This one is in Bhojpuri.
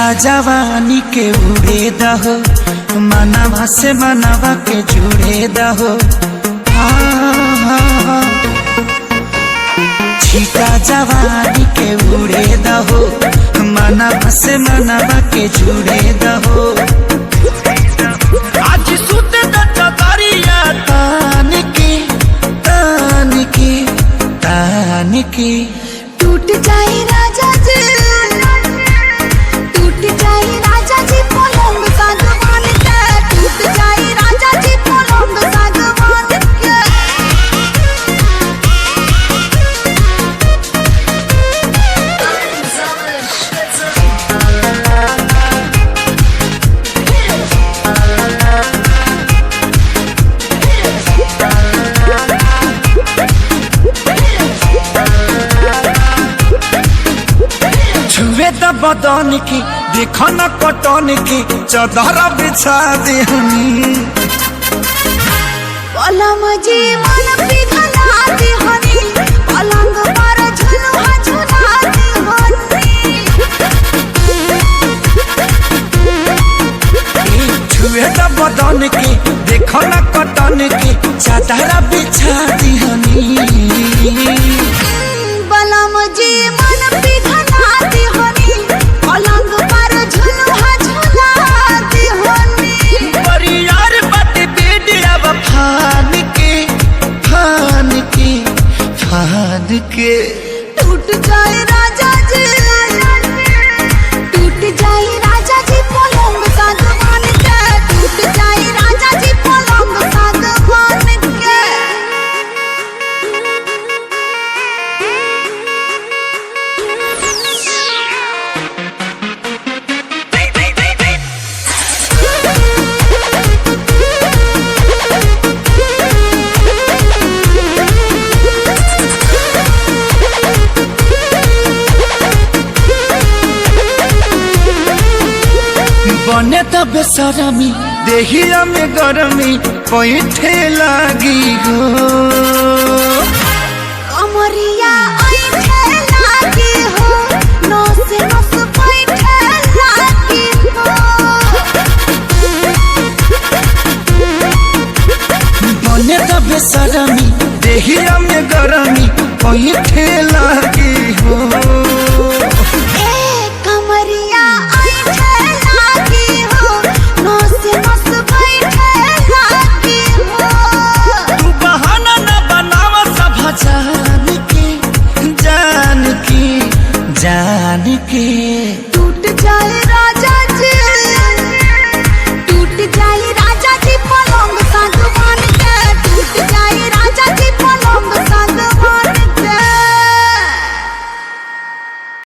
छीटा जवानी के उड़े दहो, मनवा से मनवा के जुड़े दहो। छीटा जवानी के उड़े दहो, मनवा से मनवा के जुड़े दहो। आज सुत दरिया तान की तान की तान की टूट जाए राजा जी, टूट जाए राजा जी पलंग सागवान के, टूट जाए राजा जी पलंग सागवान के। छुए द बदन की देखो न कटन की, चादर बिछा देहनी। पलम जी मन पिघला देहनी, पलंग पर झुलुआ झुला देहनी। छुए द बदन की देखो न कटन की, चादर बिछा देहनी। पलम जी मन पिघला देहनी, पलंग पर झुलुआ झुला देहनी। परियार बाटे बेडिया फान के फान के फान के। टूट जाए राजा जी, टूट जाए राजा जी पलंग सागवान के, टूट जाए राजा जी पलंग सागवान के। बने त बेसरमी देहिया में गरमी पैठे लागी हो। कमरिया ऐठे लागी हो, नस नस बैठे लागी हो। बने त बेसरमी देहिया में गरमी पैठे लागी हो। कमरिया ऐठे लागी हो, नस नस बैठे लागी हो। तू बहाना न बनावा सब जान के जान के जान के। टूट जाए राजा